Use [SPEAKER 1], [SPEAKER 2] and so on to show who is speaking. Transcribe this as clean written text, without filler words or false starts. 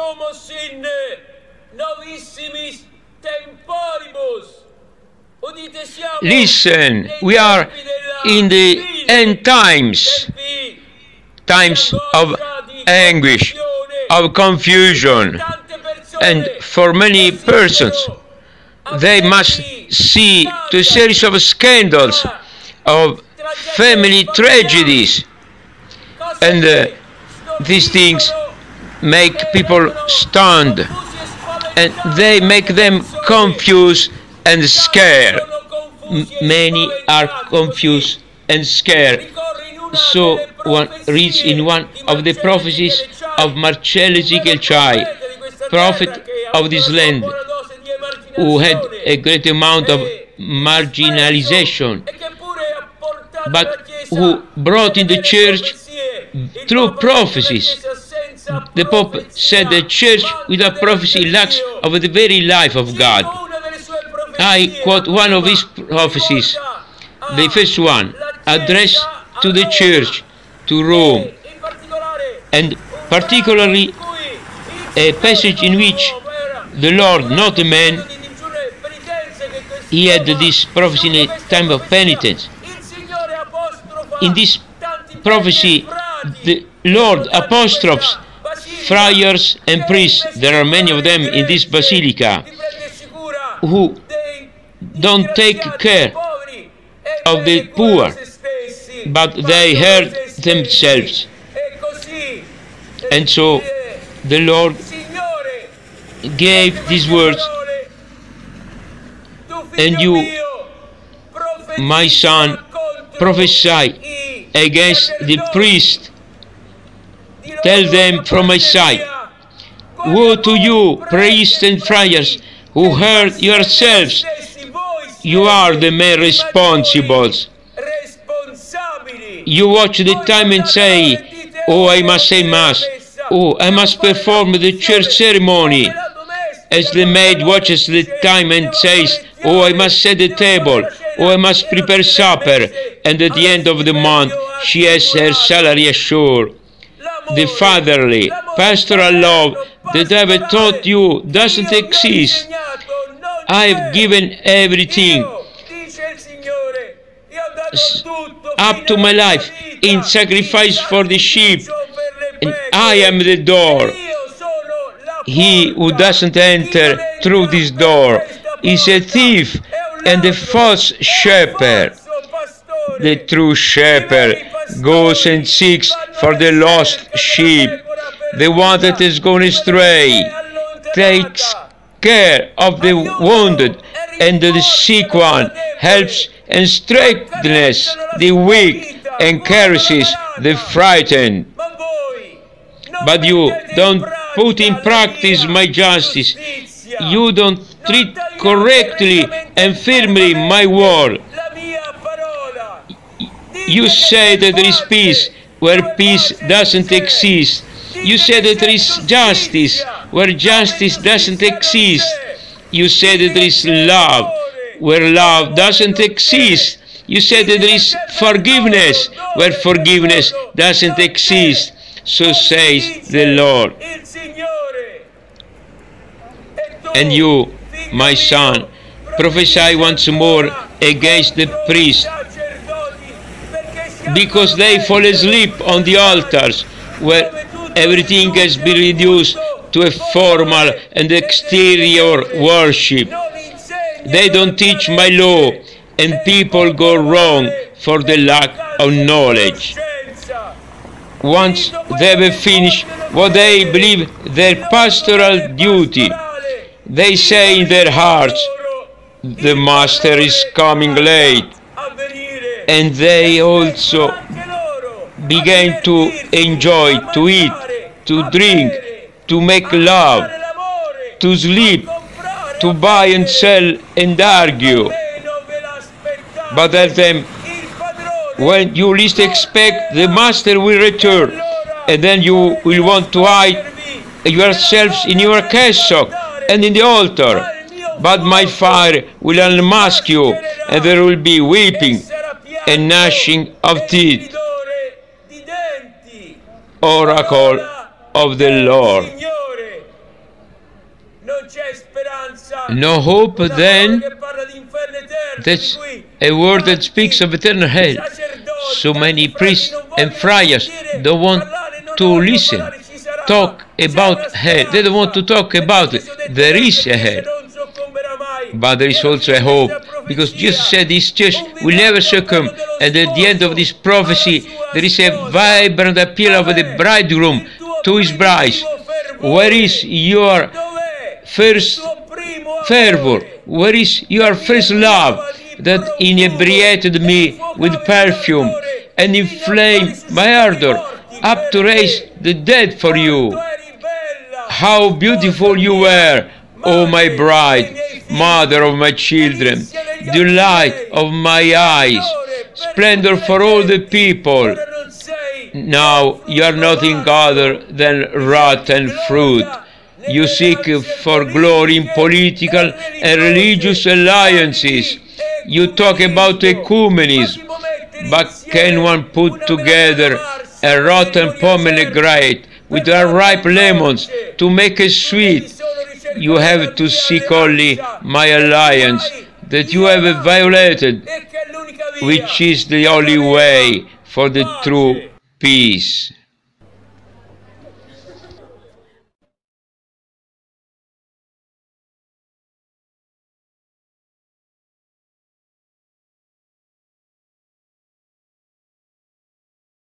[SPEAKER 1] somos in novissimis temporibus.
[SPEAKER 2] Listen, we are in the end times, times of anguish, of confusion, and for many persons, they must see to a series of scandals, of family tragedies, and these things make people stunned, and they make them confused and scared. Many are confused and scared. So one reads in one of the prophecies of Marcello Zichelchai, prophet of this land, who had a great amount of marginalization, but who brought in the church through prophecies. The Pope said the church without prophecy lacks of the very life of God. I quote one of his prophecies, the first one, addressed to the church, to Rome, and particularly a passage in which the Lord, not a man, he had this prophecy in a time of penitence. In this prophecy, the Lord apostrophes friars and priests, there are many of them in this basilica, who don't take care of the poor, but they hurt themselves. And so the Lord gave these words, and you, my son, prophesy against the priest. Tell them from my side, woe to you, priests and friars, who hurt yourselves. You are the main responsibles. You watch the time and say, oh, I must say Mass. Oh, I must perform the church ceremony. As the maid watches the time and says, oh, I must set the table. Oh, I must prepare supper. And at the end of the month, she has her salary assured. The fatherly, pastoral love that I have taught you doesn't exist. I have given everything up to my life in sacrifice for the sheep, and I am the door. He who doesn't enter through this door is a thief and a false shepherd. The true shepherd goes and seeks for the lost sheep, the one that has gone astray, takes care of the wounded and the sick one, helps and strengthens the weak, encourages the frightened. But you don't put in practice my justice. You don't treat correctly and firmly my word. You say that there is peace where peace doesn't exist. You say that there is justice where justice doesn't exist. You say that there is love where love doesn't exist. You say that there is forgiveness where forgiveness doesn't exist. So says the Lord. And you, my son, prophesy once more against the priests, because they fall asleep on the altars where everything has been reduced to a formal and exterior worship. They don't teach my law, and people go wrong for the lack of knowledge. Once they have finished what they believe their pastoral duty, they say in their hearts, the Master is coming late. And they also began to enjoy, to eat, to drink, to make love, to sleep, to buy and sell and argue. But at them, when you least expect, the Master will return, and then you will want to hide yourselves in your cassock and in the altar. But my fire will unmask you, and there will be weeping and gnashing of teeth. Oracle of the Lord. No hope then? That's a word that speaks of eternal hell. So many priests and friars don't want to listen, talk about hell. They don't want to talk about it. There is a hell, but there is also a hope, because Jesus said this church will never succumb, and at the end of this prophecy there is a vibrant appeal of the bridegroom to his bride. Where is your first fervor? Where is your first love that inebriated me with perfume and inflamed my ardor up to raise the dead for you? How beautiful you were, O my bride, mother of my children, delight of my eyes, splendor for all the people. Now you are nothing other than rotten fruit. You seek for glory in political and religious alliances. You talk about ecumenism, but can one put together a rotten pomegranate with ripe lemons to make it sweet? You have to seek only my alliance that you have violated, which is the only way for the true peace.